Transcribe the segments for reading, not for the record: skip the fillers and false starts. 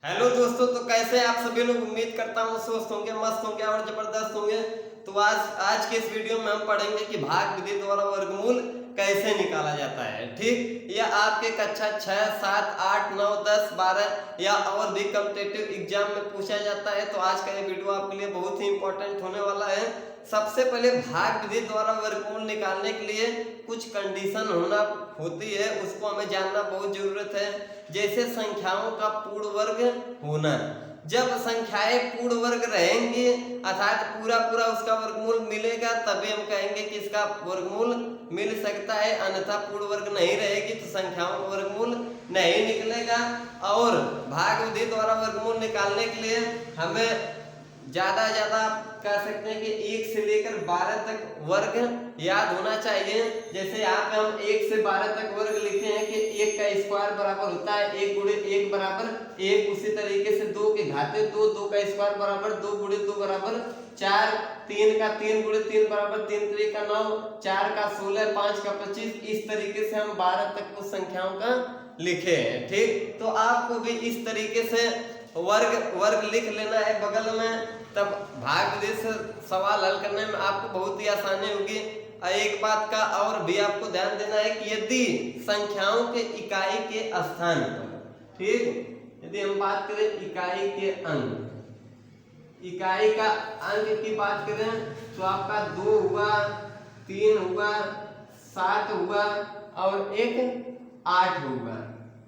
Hello दोस्तों, तो कैसे आप सभी लोग। उम्मीद करता हूँ स्वस्थ होंगे, मस्त होंगे और जबरदस्त होंगे। तो आज के इस वीडियो में हम पढ़ेंगे कि भाग विधि द्वारा वर्गमूल कैसे निकाला जाता है। ठीक, यह आपके कक्षा 6, 7, 8, 9, 10, 12 या और भी कॉम्पिटिटिव एग्जाम में पूछा जाता है। तो आज का ये वीडियो आपके लिए बहुत ही इंपॉर्टेंट होने वाला है। सबसे पहले भाग विधि द्वारा वर्गमूल निकालने के लिए कुछ कंडीशन होती है, उसको हमें जानना बहुत जरूरत है। जैसे संख्याओं का पूर्ण वर्ग होना। जब संख्याएं पूर्ण वर्ग रहेंगी अर्थात पूरा पूरा उसका वर्गमूल मिलेगा, तभी हम कहेंगे कि इसका वर्गमूल मिल सकता है। अन्यथा पूर्ण वर्ग नहीं रहेगी तो संख्याओं का वर्गमूल नहीं निकलेगा। और भाग विधि द्वारा वर्गमूल निकालने के लिए हमें ज्यादा कह सकते हैं कि 1 से लेकर 12 तक वर्ग याद होना चाहिए। जैसे यहाँ पे हम 1 से 12 तक वर्ग लिखे हैं कि 1 का स्क्वायर बराबर होता है 1 गुणे 1 बराबर 1। उसी तरीके से 2 के घाते 2, 2 का स्क्वायर बराबर 2 गुणे 2 बराबर 4, 3 का 3 गुणे 3 बराबर 3 3 का 9, 4 का 16, 5 का 25। इस तरीके से हम 12 तक कुछ संख्याओं का लिखे हैं। ठीक, तो आपको भी इस तरीके से वर्ग लिख लेना है बगल में, तब भाग विधि से सवाल हल करने में आपको बहुत ही आसानी होगी। एक बात का और भी आपको ध्यान देना है कि यदि संख्याओं के इकाई के स्थान पर, ठीक, यदि हम बात करें इकाई के अंक, इकाई का अंक की बात करें तो आपका 2 हुआ, 3 हुआ, 7 हुआ और एक 8 होगा।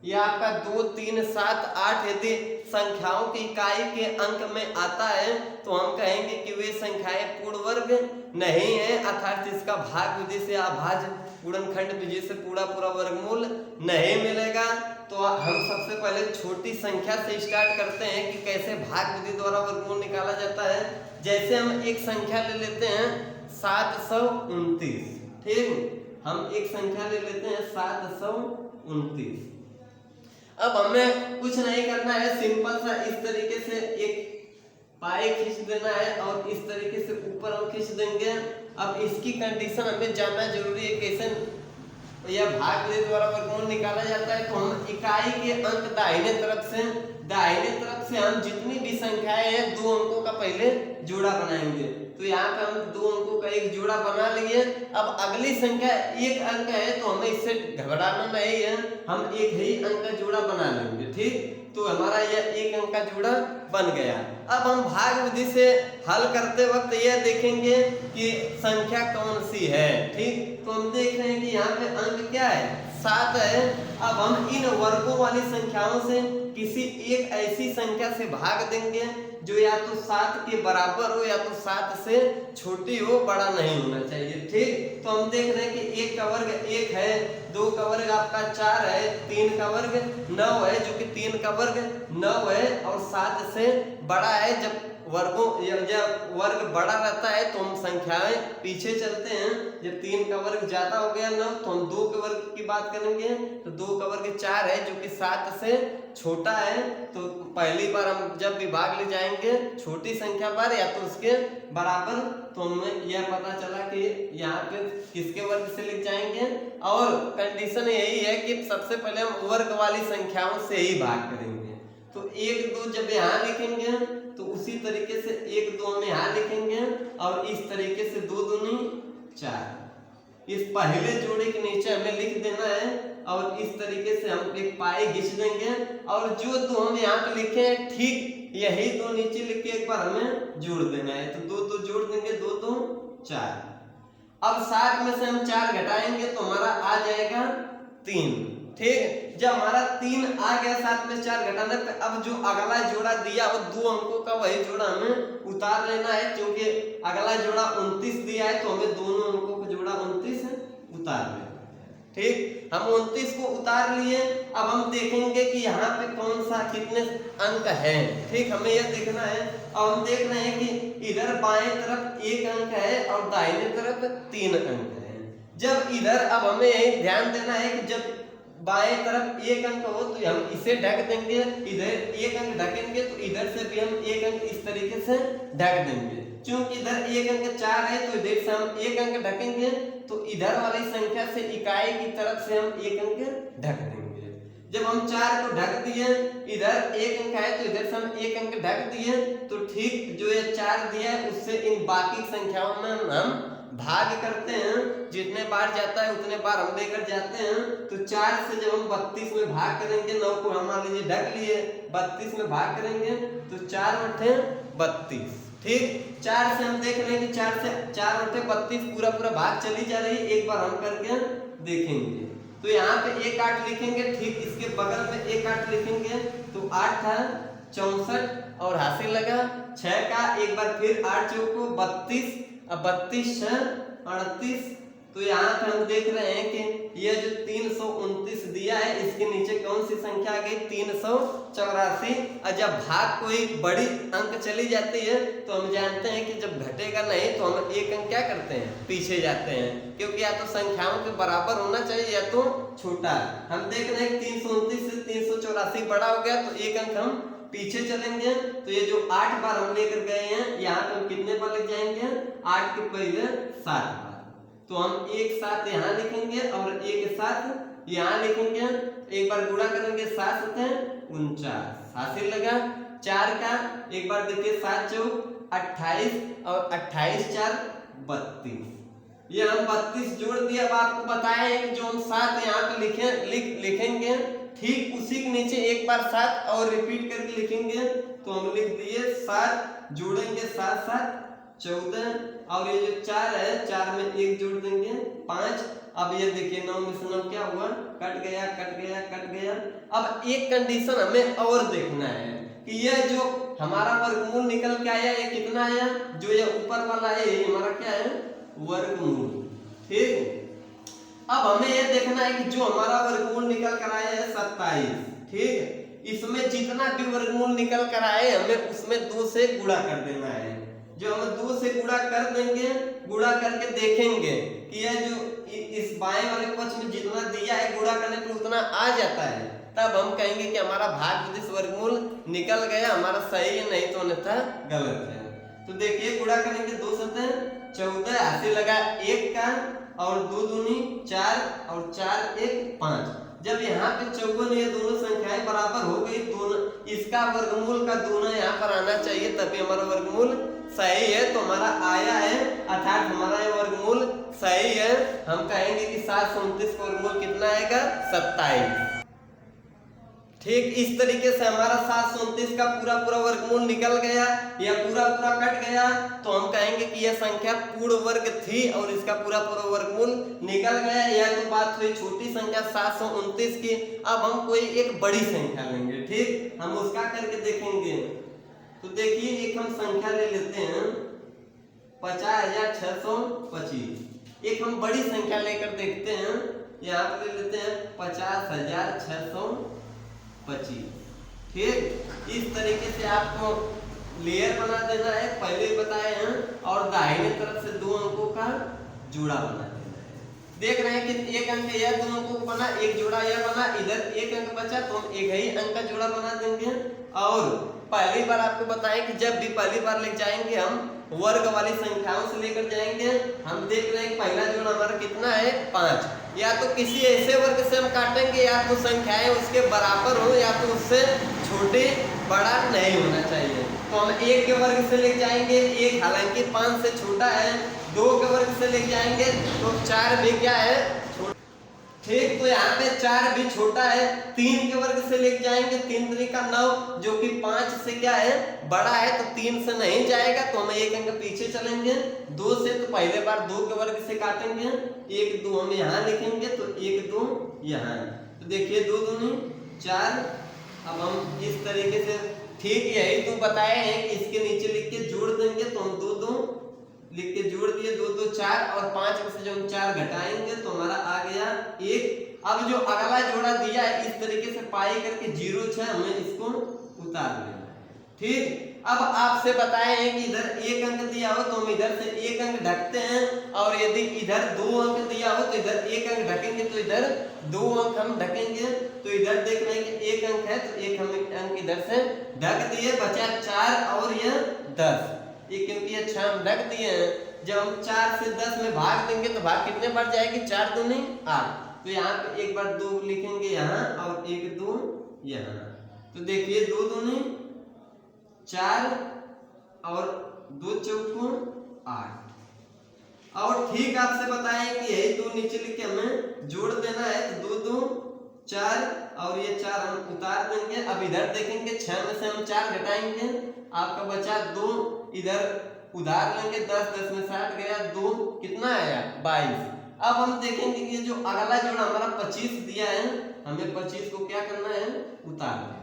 यह आपका 2, 3, 7, 8 यदि संख्याओं की इकाई के अंक में आता है तो हम कहेंगे कि वे संख्याएं पूर्ण वर्ग नहीं है, अर्थात इसका भाग विधि से अभाज्य गुणनखंड विधि से पूरा पूरा वर्गमूल नहीं मिलेगा। तो हम सबसे पहले छोटी संख्या से स्टार्ट करते हैं कि कैसे भाग विधि द्वारा वर्गमूल निकाला जाता है। जैसे हम एक संख्या ले लेते हैं 729। ठीक, हम एक संख्या ले लेते हैं 729। अब हमें कुछ नहीं करना है, सिंपल सा इस तरीके से एक पाई खींच देना है और इस तरीके से ऊपर हम खींच देंगे। अब इसकी कंडीशन हमें जानना जरूरी है, कैसे यह भाग विधि द्वारा वर्गमूल निकाला जाता है। तो हम इकाई के अंक दाहिने तरफ से हम जितनी भी संख्याएं हैं 2 अंकों का पहले जोड़ा बनाएंगे। तो यहाँ पे हम 2 अंकों का एक जोड़ा बना लिए। अब अगली संख्या 1 अंक है तो हमें इससे घबराना नहीं है, हम एक ही अंक का जोड़ा बना लेंगे। ठीक, तो हमारा यह 1 अंक का जोड़ा बन गया। अब हम भाग विधि से हल करते वक्त यह देखेंगे कि संख्या कौन सी है। ठीक, तो हम देख रहे हैं कि यहाँ पे अंक क्या है, 7 है। अब हम इन वर्गों वाली संख्याओं से किसी एक ऐसी संख्या से भाग देंगे जो या तो 7 के बराबर हो या तो 7 से छोटी हो, बड़ा नहीं होना चाहिए। ठीक, तो हम देख रहे हैं कि 1 का वर्ग 1 है, 2 का वर्ग आपका 4 है, 3 का वर्ग 9 है, जो कि 3 का वर्ग 9 है और 7 से बड़ा है। जब वर्ग बड़ा रहता है तो हम संख्याएं पीछे चलते हैं। जब 3 का वर्ग ज्यादा हो गया 9 तो हम 2 के वर्ग की बात करेंगे। तो 2 का वर्ग 4 है, जो कि 7 से छोटा है। तो पहली बार हम जब भी भाग ले जाएंगे छोटी संख्या पर या तो उसके बराबर, तो हमें यह पता चला कि यहाँ पे किसके वर्ग से लिख जाएंगे। और कंडीशन यही है कि सबसे पहले हम वर्ग वाली संख्याओं से ही भाग करेंगे। तो 1, 2 जब यहाँ लिखेंगे तो उसी तरीके से 1, 2 हम यहाँ लिखेंगे और इस तरीके से 2 दूनी 4 इस पहले जोड़े के नीचे हमें लिख देना है और इस तरीके से हम एक पाई खींच देंगे और जो 2 हम यहाँ पे लिखे हैं ठीक यही 2 नीचे लिख के एक बार हमें जोड़ देना है। तो 2 2 जोड़ देंगे, 2 2 4। अब 7 में से हम 4 घटाएंगे तो हमारा आ जाएगा 3। ठीक, जब हमारा 3 आ गया 7 में 4 घटाने पे, अब जो अगला जोड़ा दिया वो 2 अंकों का वही जोड़ा हमें उतार लेना है। क्योंकि अगला जोड़ा 29 दिया है तो हमें दोनों अंकों का जोड़ा 29 उतार लेना है। ठीक, हम 29 को उतार लिए। अब हम देखेंगे कि यहाँ पे कौन सा कितने अंक है। ठीक, हमें यह देखना है। अब हम देख रहे हैं कि इधर बाएं तरफ 1 अंक है और दाहिने तरफ 3 अंक है। जब इधर, अब हमें ध्यान देना है कि जब बाएं तरफ 1 अंक हो तो हम इसे ढक देंगे, इधर 1 अंक ढकेंगे तो इधर से भी हम 1 अंक इस तरीके से ढक देंगे। क्योंकि इधर 1 अंक 4 है तो इधर से हम 1 अंक ढकेंगे तो इधर वाली संख्या से इकाई की तरफ से हम 1 अंक ढक देंगे। जब हम 4 को ढक दिए, इधर 1 अंक है तो इधर से हम 1 अंक ढक दिए, तो ठीक जो ये 4 दिया है उससे इन बाकी संख्याओं में हम भाग करते हैं, जितने बार जाता है उतने बार हम लेकर जाते हैं। तो 4 से जब हम 32 में भाग करेंगे, 9 को हम मान लीजिए ढक लिए, 32 में भाग करेंगे तो 4 बटे 32। ठीक, 4 से हम देख रहे हैं कि 4 से 4 बटे 32 पूरा पूरा भाग चली जा रही है। एक बार हम करके देखेंगे, तो यहाँ पे 1 8 लिखेंगे, ठीक इसके बगल में 1 8 लिखेंगे, तो 8 था 64 और हासिल लगा 6 का, एक बार फिर 8 चौको 32, अब 32 6 38। तो यहाँ पे हम देख रहे हैं कि ये जो 329 दिया है इसके नीचे कौन सी संख्या आ गई, 384। और जब भाग कोई बड़ी अंक चली जाती है तो हम जानते हैं कि जब घटेगा नहीं तो हम 1 अंक क्या करते हैं, पीछे जाते हैं, क्योंकि या तो संख्याओं के बराबर होना चाहिए या तो छोटा। हम देख रहे हैं 329 से 384 बड़ा हो गया तो 1 अंक हम पीछे चलेंगे। तो ये जो 8 बार हम लेकर गए हैं, यहाँ पे हम कितने बार लग जाएंगे, 8 के पहले 7 बार, तो हम एक साथ यहाँ लिखेंगे और एक साथ यहाँ लिखेंगे। एक बार गुणा करेंगे, 7 सते 49, हासिल लगा 4 का, एक बार देखिए 7 चौक 28 और 28 4 32। ये हम 32 जोड़ दिया। अब आपको बताया है कि जो हम 7 यहाँ पे लिखेंगे, ठीक उसी के नीचे एक बार 7 और रिपीट करके लिखेंगे। तो हम लिख दिए 7 जोड़ेंगे 7 7 14, और ये जो 4 है 4 में 1 जोड़ देंगे 5। अब ये देखिए 9 में से 9 क्या हुआ, कट गया कट गया कट गया। अब एक कंडीशन हमें और देखना है कि ये जो हमारा वर्गमूल निकल के आया, ये कितना आया, जो ये ऊपर वाला है ये हमारा क्या है, वर्गमूल। ठीक, अब हमें ये देखना है कि जो हमारा वर्गमूल निकल कर आया है 27। ठीक, इसमें जितना भी वर्गमूल निकल कर आए हमें उसमें 2 से गुणा कर देना है। जो हम 2 से गुणा कर देंगे, गुणा करके देखेंगे कि यह जो इस बाएं वाले पक्ष में जितना दिया है गुणा करने पर उतना आ जाता है, तब हम कहेंगे कि हमारा भाज्य वर्गमूल निकल गया, हमारा सही है, नहीं तो अन्यथा गलत है। तो देखिए गुणा करेंगे 2 सते 14, हासिल लगा 1 का, और 2 दूनी 4 और 4 1 5। जब यहाँ पे चौगुन ये दोनों संख्याएं बराबर हो गई, दोनों इसका वर्गमूल का दूना यहाँ पर आना चाहिए, तभी हमारा वर्गमूल सही है। तो हमारा आया है, अर्थात हमारा ये वर्गमूल सही है। हम कहेंगे कि 729 का वर्गमूल कितना आएगा, 27। ठीक, इस तरीके से हमारा 729 का पूरा पूरा वर्गमूल निकल गया या पूरा पूरा कट गया, तो हम कहेंगे कि यह संख्या पूर्ण वर्ग थी और इसका पूरा पूरा वर्गमूल निकल गया। यह तो बात हुई छोटी संख्या 729 की। अब हम कोई एक बड़ी संख्या लेंगे, ठीक, हम उसका करके देखेंगे। तो देखिए एक हम संख्या ले लेते हैं 50,625। एक हम बड़ी संख्या लेकर देखते हैं, यहाँ पर ले लेते हैं 50,625। ठीक, इस तरीके से आपको लेयर बना देना है, पहले ही बताए हैं, और दाहिने तरफ से 2 अंकों का जोड़ा बना देना है। देख रहे हैं कि 1 अंक यह 2 अंकों को बना, एक जोड़ा यह बना, इधर 1 अंक बचा तो हम एक ही अंक का जोड़ा बना देंगे। और पहली बार आपको बताएं कि जब भी पहली बार ले जाएंगे हम वर्ग वाली संख्याओं से लेकर जाएंगे। हम देख रहे हैं कि पहला जोड़ा हमारा कितना है, 5। या तो किसी ऐसे वर्ग से हम काटेंगे या तो संख्याएं उसके बराबर हो या तो उससे छोटे बड़ा नहीं होना चाहिए। तो हम 1 के वर्ग से ले जाएंगे, 1 हालांकि 5 से छोटा है। 2 के वर्ग से ले जाएंगे तो 4 भी क्या है, छोटा। ठीक, तो यहाँ पे 4 भी छोटा है। 3 के वर्ग से लेके जाएंगे, 3 3 का 9, जो कि 5 से क्या है, बड़ा है, तो 3 से नहीं जाएगा, तो हम 1 अंक पीछे चलेंगे। 2 से तो पहले बार 2 के वर्ग से काटेंगे, 1 2 हम यहाँ लिखेंगे, तो 1 2 यहाँ। तो देखिए 2 दूनी 4। अब हम इस तरीके से, ठीक यही तो बताए हैं कि इसके नीचे लिख के जोड़ देंगे, तो हम 2 2 लिख के जोड़ दिए, 2 2 4, और 5 में से जो हम 4 घटाएंगे तो हमारा आ गया 1। अब जो अगला जोड़ा दिया है इस तरीके से पाई करके 0 6 हमें इसको उतार लेना है। ठीक, अब आपसे बताए हैं कि इधर 1 अंक दिया हो तो हम इधर से 1 अंक ढकते हैं, और यदि इधर 2 अंक दिया हो तो इधर 1 अंक ढकेंगे, तो इधर 2 अंक हम ढकेंगे। तो इधर देख रहे हैं कि 1 अंक है तो 1 हम अंक इधर से ढक दिए, बचा 4 और यह 10। ये क्योंकि ये 6 हम ढक दिए हैं। जब हम 4 से 10 में भाग देंगे तो भाग कितने बार जाएगी, 4 दूनी 8। तो यहाँ पे एक बार 2 लिखेंगे यहाँ और 1 2 यहाँ। तो देखिए 2 दूनी 4 और 2 चौको 8। और ठीक आपसे बताएं कि यही 2 नीचे लिख के हमें जोड़ देना है। तो 2 2 4 और ये 4 हम उतार देंगे। अब इधर देखेंगे 6 में से हम 4 घटाएंगे, आपका बचा 2, इधर उधार लेंगे 10 10 में 60 गया, 2 कितना आया 22। अब हम देखेंगे कि जो अगला जोड़ हमारा 25 दिया है, हमें 25 को क्या करना है उतार देना।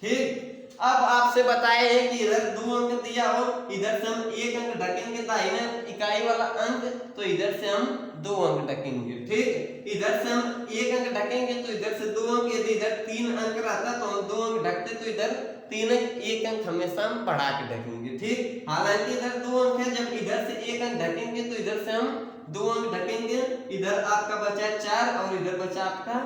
ठीक, अब आपसे बताए हैं कि इधर 2 अंक दिया हो, इधर से हम 1 अंक ढकेंगे दाहिने इकाई वाला अंक, तो इधर से हम 2 अंक ढकेंगे। ठीक, इधर से हम 1 अंक ढकेंगे तो इधर से 2 अंक, यदि इधर 3 अंक रहता तो हम 2 अंक ढकते, तो इधर 3 अंक 1 अंक हमेशा हम बढ़ा के ढकेंगे। ठीक, हालांकि इधर 2 अंक है, जब इधर से 1 अंक ढकेंगे तो इधर से हम 2 अंक ढकेंगे, इधर आपका बचा 4 और इधर बचा आपका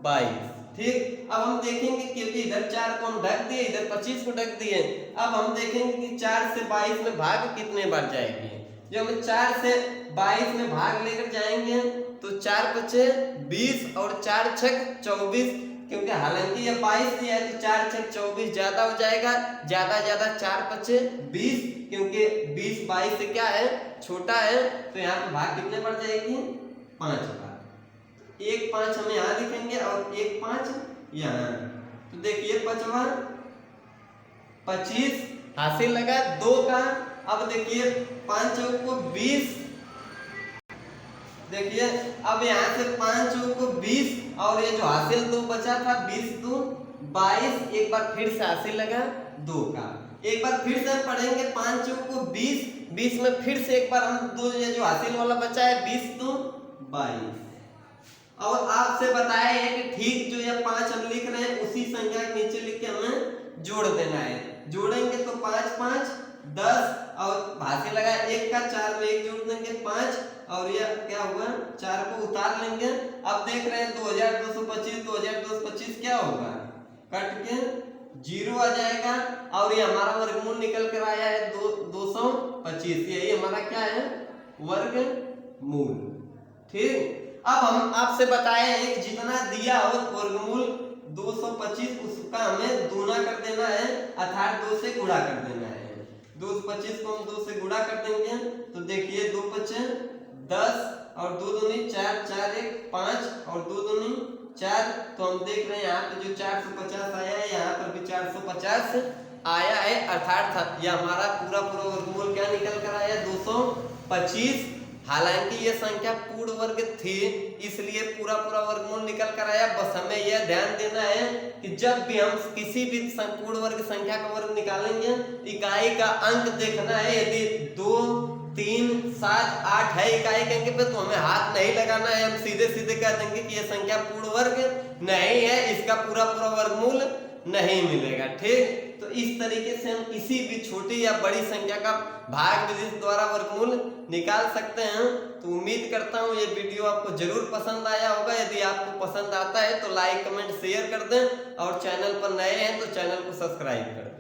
22। ठीक, अब हम देखेंगे कि इधर 4 को हम ढक दिए, इधर 25 को ढक दिए। अब हम देखेंगे कि 4 से 22 में भाग कितने बार जाएंगे। जब हम 4 से 22 में भाग लेकर जाएंगे तो 4 बचे 20 और 4 छक 24, क्योंकि हालांकि ये 22 दिया है तो 4 छक 24 ज्यादा हो जाएगा, ज्यादा 4 बचे 20, क्योंकि 20 22 से क्या है छोटा है। तो यहाँ पे भाग कितने बढ़ जाएगी 5 बार। 1 5 हम यहाँ लिखेंगे और 1 5 यहाँ। तो देखिए 5वां 25 हासिल लगा 2 का। अब देखिए 5 चौक को 20, देखिए अब यहाँ से 5 चौक को 20 और ये जो हासिल 2 बचा था 20 2 22, एक बार फिर से हासिल लगा 2 का। एक बार फिर से हम पढ़ेंगे 5 चौक को 20, 20 में फिर से एक बार हम 2 ये जो हासिल वाला बचा है 20 2 22। और आपसे बताया है कि ठीक जो ये 5 हम लिख रहे हैं उसी संख्या के नीचे लिख के हमें जोड़ देना है। जोड़ेंगे तो 5 5 10 और भाषी लगा 1 का, 4 में 1 जोड़ देंगे 5 और ये क्या हुआ 4 को उतार लेंगे। अब देख रहे हैं 2225, 2225 क्या होगा कट के 0 आ जाएगा और ये हमारा वर्गमूल निकल कर आया है 225। यही हमारा क्या है वर्गमूल। ठीक, अब हम आपसे बताए हैं कि जितना दिया हो वर्गमूल 225 उसका हमें दूना कर देना है, अर्थात 2 से गुणा कर देना है। 225 को हम 2 से गुणा कर देंगे तो देखिए 2 बचे 10 और 2 दूनी 4 4 1 5 और 2 दूनी 4। तो हम देख रहे हैं यहाँ पे जो 450 आया है, यहाँ पर भी 450 आया है, अर्थात ये हमारा पूरा वर्गमूल क्या निकल कर आया 225। हालांकि ये संख्या पूर्ण वर्ग थी इसलिए पूरा वर्गमूल निकल कर आया। बस हमें यह ध्यान देना है कि जब भी हम किसी भी पूर्ण वर्ग संख्या का वर्ग निकालेंगे इकाई का अंक देखना है। यदि 2 3 7 8 है इकाई के अंक पे तो हमें हाथ नहीं लगाना है, हम सीधे सीधे कह देंगे कि ये संख्या पूर्ण वर्ग नहीं है, इसका पूरा वर्गमूल नहीं मिलेगा। ठीक, तो इस तरीके से हम किसी भी छोटी या बड़ी संख्या का भाग विधि द्वारा वर्गमूल निकाल सकते हैं। तो उम्मीद करता हूँ ये वीडियो आपको जरूर पसंद आया होगा। यदि आपको पसंद आता है तो लाइक कमेंट शेयर कर दें और चैनल पर नए हैं तो चैनल को सब्सक्राइब कर दें।